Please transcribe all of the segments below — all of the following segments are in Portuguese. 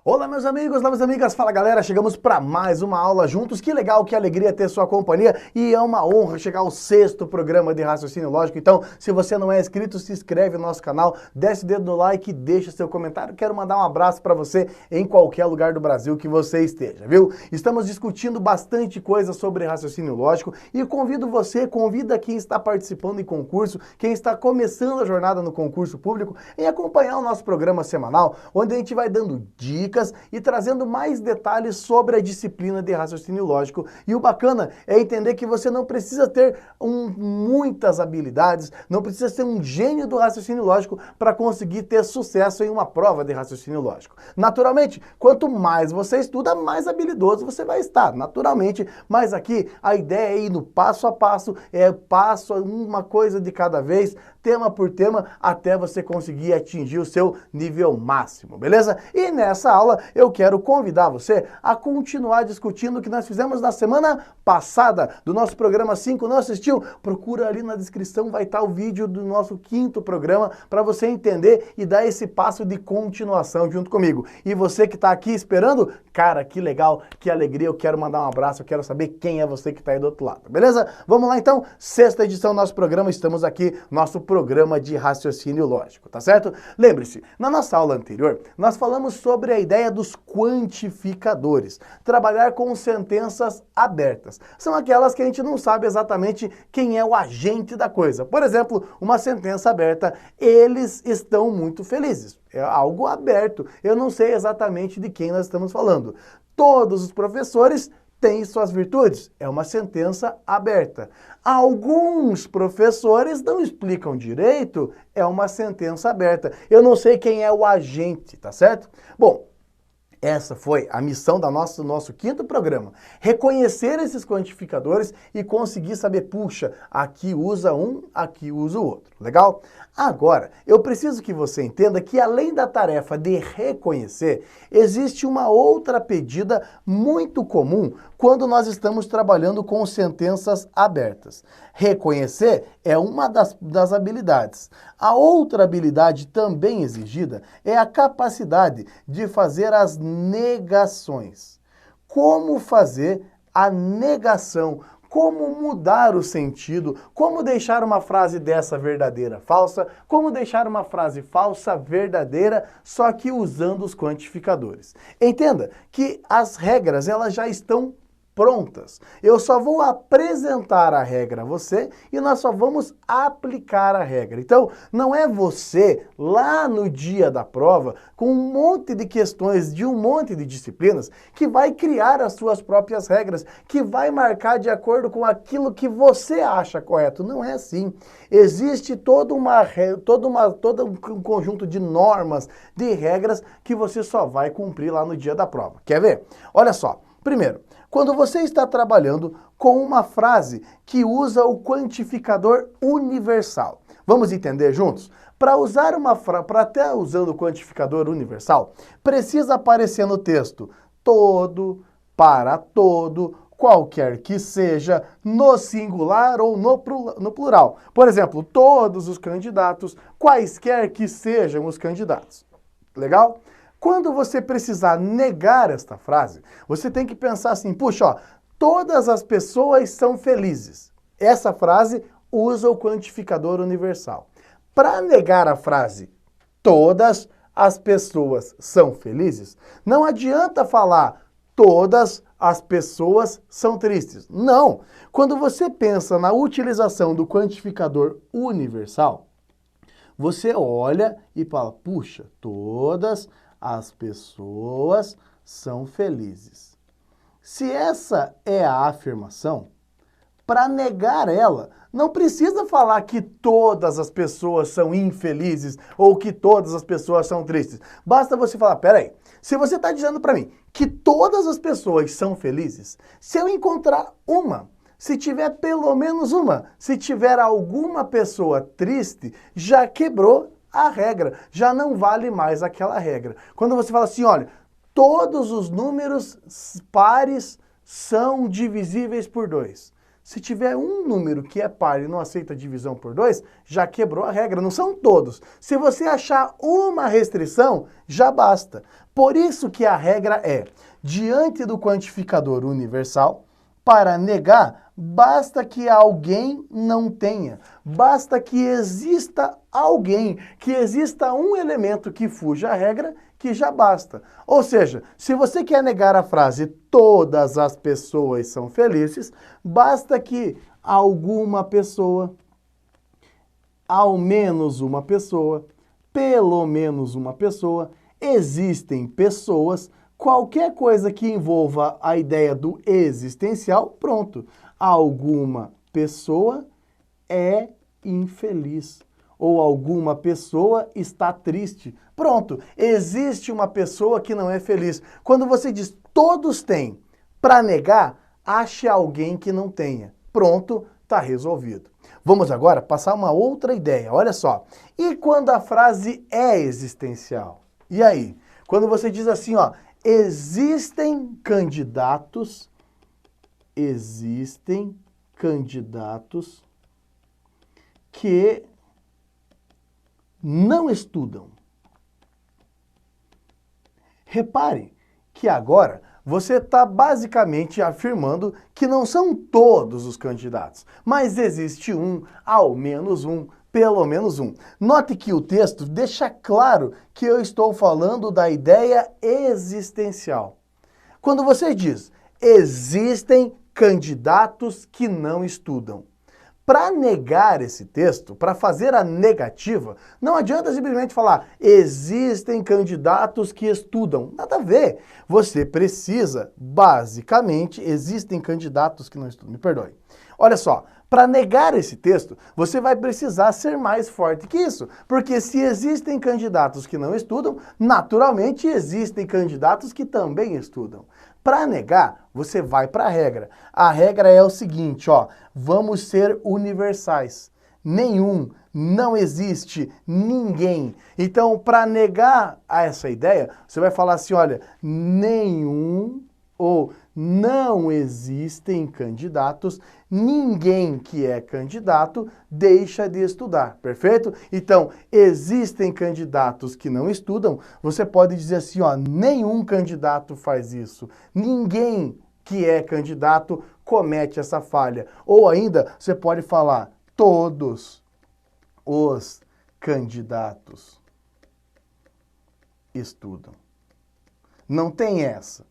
Olá meus amigos, olá minhas amigas, fala galera, chegamos para mais uma aula juntos, que legal, que alegria ter sua companhia e é uma honra chegar ao 6º programa de raciocínio lógico. Então, se você não é inscrito, se inscreve no nosso canal, desce o dedo no like e deixa seu comentário. Quero mandar um abraço para você em qualquer lugar do Brasil que você esteja, viu? Estamos discutindo bastante coisa sobre raciocínio lógico e convido você, convida quem está participando em concurso, quem está começando a jornada no concurso público, em acompanhar o nosso programa semanal, onde a gente vai dando dicas e trazendo mais detalhes sobre a disciplina de raciocínio lógico. E o bacana é entender que você não precisa ter muitas habilidades, não precisa ser um gênio do raciocínio lógico para conseguir ter sucesso em uma prova de raciocínio lógico. Naturalmente, quanto mais você estuda, mais habilidoso você vai estar, naturalmente, mas aqui a ideia é ir no passo a passo, uma coisa de cada vez, tema por tema, até você conseguir atingir o seu nível máximo, beleza? E nessa aula eu quero convidar você a continuar discutindo o que nós fizemos na semana passada do nosso programa 5. Não assistiu? Procura ali na descrição, vai estar o vídeo do nosso 5º programa para você entender e dar esse passo de continuação junto comigo. E você que está aqui esperando, cara, que legal, que alegria, eu quero mandar um abraço, eu quero saber quem é você que está aí do outro lado, beleza? Vamos lá então, 6ª edição do nosso programa, estamos aqui, nosso programa de raciocínio lógico, tá certo? Lembre-se, na nossa aula anterior, nós falamos sobre a ideia dos quantificadores, trabalhar com sentenças abertas. São aquelas que a gente não sabe exatamente quem é o agente da coisa. Por exemplo, uma sentença aberta, eles estão muito felizes. É algo aberto. Eu não sei exatamente de quem nós estamos falando. Todos os professores têm suas virtudes. É uma sentença aberta. Alguns professores não explicam direito. É uma sentença aberta. Eu não sei quem é o agente, tá certo? Bom, essa foi a missão do nosso 5º programa. Reconhecer esses quantificadores e conseguir saber, puxa, aqui usa um, aqui usa o outro. Legal? Agora, eu preciso que você entenda que além da tarefa de reconhecer, existe uma outra pedida muito comum quando nós estamos trabalhando com sentenças abertas. Reconhecer é uma das habilidades. A outra habilidade também exigida é a capacidade de fazer as negações. Como fazer a negação? Como mudar o sentido? Como deixar uma frase dessa verdadeira falsa? Como deixar uma frase falsa verdadeira, só que usando os quantificadores? Entenda que as regras elas já estão prontas. Eu só vou apresentar a regra a você e nós só vamos aplicar a regra. Então, não é você, lá no dia da prova, com um monte de questões de um monte de disciplinas, que vai criar as suas próprias regras, que vai marcar de acordo com aquilo que você acha correto. Não é assim. Existe todo um conjunto de normas, de regras, que você só vai cumprir lá no dia da prova. Quer ver? Olha só. Primeiro, quando você está trabalhando com uma frase que usa o quantificador universal. Vamos entender juntos? Para até usando o quantificador universal, precisa aparecer no texto todo, para todo, qualquer que seja, no singular ou no plural. Por exemplo, todos os candidatos, quaisquer que sejam os candidatos. Legal? Quando você precisar negar esta frase, você tem que pensar assim, puxa, ó, todas as pessoas são felizes. Essa frase usa o quantificador universal. Para negar a frase, todas as pessoas são felizes, não adianta falar todas as pessoas são tristes. Não! Quando você pensa na utilização do quantificador universal, você olha e fala, puxa, todas as pessoas são felizes. Se essa é a afirmação, para negar ela, não precisa falar que todas as pessoas são infelizes ou que todas as pessoas são tristes. Basta você falar, peraí, se você está dizendo para mim que todas as pessoas são felizes, se eu encontrar uma, se tiver pelo menos uma, se tiver alguma pessoa triste, já quebrou a regra, já não vale mais aquela regra. Quando você fala assim, olha, todos os números pares são divisíveis por 2. Se tiver um número que é par e não aceita divisão por 2, já quebrou a regra, não são todos. Se você achar uma restrição, já basta. Por isso que a regra é, diante do quantificador universal, para negar, basta que alguém não tenha. Basta que exista alguém, que exista um elemento que fuja à regra, que já basta. Ou seja, se você quer negar a frase todas as pessoas são felizes, basta que alguma pessoa, ao menos uma pessoa, pelo menos uma pessoa, existem pessoas, qualquer coisa que envolva a ideia do existencial, pronto. Alguma pessoa é infeliz. Ou alguma pessoa está triste. Pronto, existe uma pessoa que não é feliz. Quando você diz todos têm, para negar, ache alguém que não tenha. Pronto, está resolvido. Vamos agora passar uma outra ideia, olha só. E quando a frase é existencial? E aí? Quando você diz assim, ó, existem candidatos que não estudam. Repare que agora você está basicamente afirmando que não são todos os candidatos, mas existe um, ao menos um, pelo menos um. Note que o texto deixa claro que eu estou falando da ideia existencial. Quando você diz, existem candidatos que não estudam. Para negar esse texto, para fazer a negativa, não adianta simplesmente falar existem candidatos que estudam. Nada a ver. Você precisa, basicamente, existem candidatos que não estudam. Me perdoe. Olha só, para negar esse texto, você vai precisar ser mais forte que isso. Porque se existem candidatos que não estudam, naturalmente existem candidatos que também estudam. Para negar, você vai para a regra. A regra é o seguinte, ó, vamos ser universais. Nenhum, não existe, ninguém. Então, para negar a essa ideia, você vai falar assim, olha, nenhum ou não existem candidatos, ninguém que é candidato deixa de estudar, perfeito? Então, existem candidatos que não estudam, você pode dizer assim, ó, nenhum candidato faz isso, ninguém que é candidato comete essa falha. Ou ainda, você pode falar, todos os candidatos estudam. Não tem essa.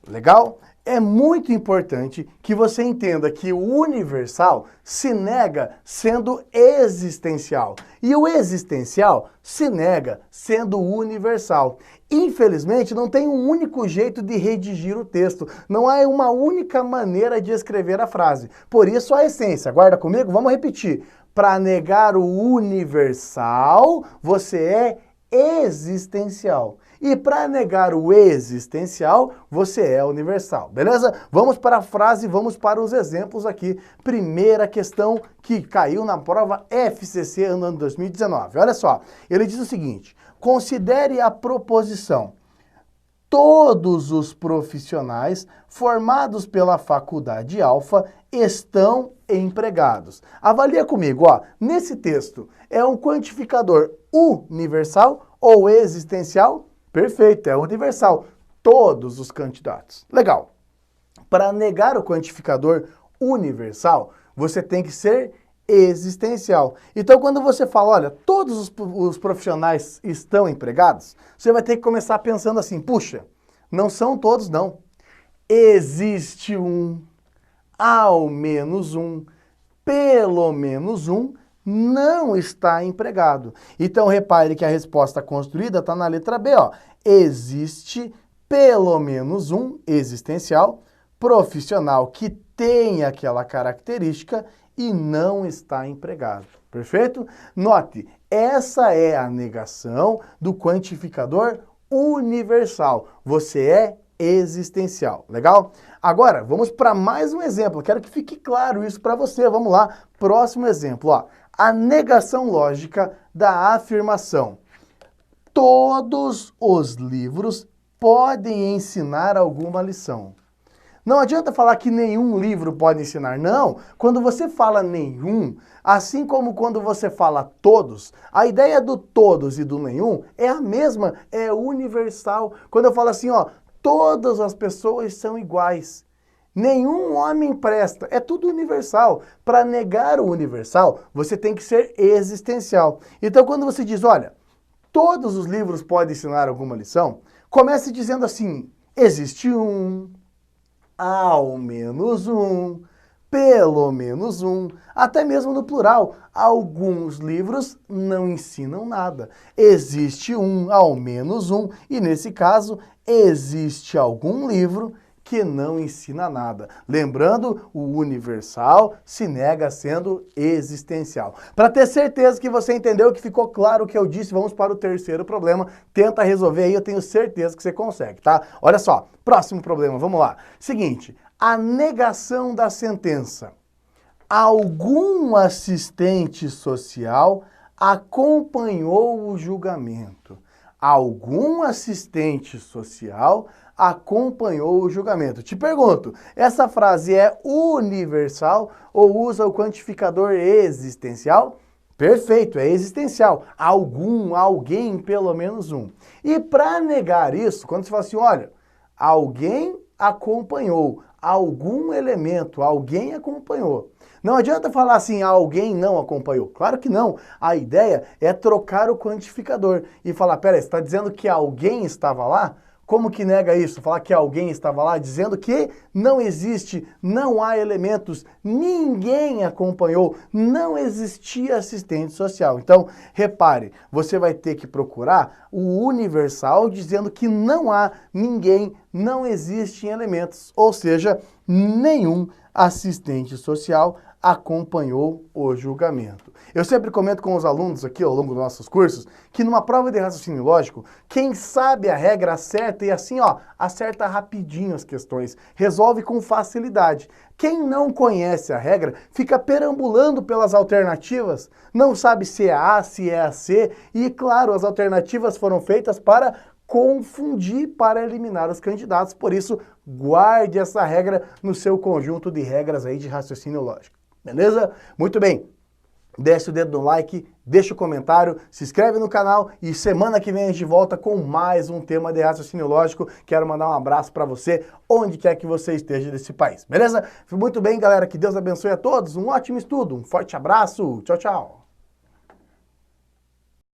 Legal? É muito importante que você entenda que o universal se nega sendo existencial. E o existencial se nega sendo universal. Infelizmente, não tem um único jeito de redigir o texto. Não há uma única maneira de escrever a frase. Por isso, a essência. Guarda comigo? Vamos repetir. Para negar o universal, você é existencial. E para negar o existencial, você é universal, beleza? Vamos para a frase, vamos para os exemplos aqui. Primeira questão que caiu na prova FCC ano 2019. Olha só, ele diz o seguinte, considere a proposição. Todos os profissionais formados pela Faculdade Alfa estão empregados. Avalia comigo, ó. Nesse texto, é um quantificador universal ou existencial? Perfeito, é universal. Todos os candidatos. Legal. Para negar o quantificador universal, você tem que ser existencial. Então, quando você fala, olha, todos os profissionais estão empregados, você vai ter que começar pensando assim, puxa, não são todos não. Existe um, ao menos um, pelo menos um, não está empregado. Então, repare que a resposta construída está na letra B, ó. Existe pelo menos um existencial profissional que tem aquela característica e não está empregado. Perfeito? Note, essa é a negação do quantificador universal. Você é existencial. Legal? Agora, vamos para mais um exemplo. Quero que fique claro isso para você. Vamos lá. Próximo exemplo, ó. A negação lógica da afirmação. Todos os livros podem ensinar alguma lição. Não adianta falar que nenhum livro pode ensinar. Não, quando você fala nenhum, assim como quando você fala todos, a ideia do todos e do nenhum é a mesma, é universal. Quando eu falo assim, ó, todas as pessoas são iguais. Nenhum homem presta, é tudo universal. Para negar o universal, você tem que ser existencial. Então quando você diz, olha, todos os livros podem ensinar alguma lição, comece dizendo assim, existe um, ao menos um, pelo menos um, até mesmo no plural. Alguns livros não ensinam nada. Existe um, ao menos um, e nesse caso, existe algum livro que não ensina nada. Lembrando, o universal se nega sendo existencial. Para ter certeza que você entendeu, que ficou claro o que eu disse, vamos para o terceiro problema. Tenta resolver aí, eu tenho certeza que você consegue, tá? Olha só, próximo problema, vamos lá. Seguinte, a negação da sentença. Algum assistente social acompanhou o julgamento. Algum assistente social acompanhou o julgamento. Te pergunto, essa frase é universal ou usa o quantificador existencial? Perfeito, é existencial. Algum, alguém, pelo menos um. E para negar isso, quando você fala assim, olha, alguém acompanhou, algum elemento, alguém acompanhou. Não adianta falar assim, alguém não acompanhou. Claro que não. A ideia é trocar o quantificador e falar, peraí, você está dizendo que alguém estava lá? Como que nega isso? Falar que alguém estava lá dizendo que não existe, não há elementos, ninguém acompanhou, não existia assistente social. Então, repare, você vai ter que procurar o universal dizendo que não há ninguém, não existem elementos, ou seja, nenhum assistente social acompanhou o julgamento. Eu sempre comento com os alunos aqui ao longo dos nossos cursos que numa prova de raciocínio lógico, quem sabe a regra acerta e assim, ó, acerta rapidinho as questões, resolve com facilidade. Quem não conhece a regra fica perambulando pelas alternativas, não sabe se é A, se é a C, e claro, as alternativas foram feitas para confundir, para eliminar os candidatos, por isso guarde essa regra no seu conjunto de regras aí de raciocínio lógico. Beleza? Muito bem. Desce o dedo no like, deixa o comentário, se inscreve no canal e semana que vem a gente volta com mais um tema de raciocínio lógico. Quero mandar um abraço para você, onde quer que você esteja desse país. Beleza? Muito bem, galera. Que Deus abençoe a todos. Um ótimo estudo. Um forte abraço. Tchau, tchau.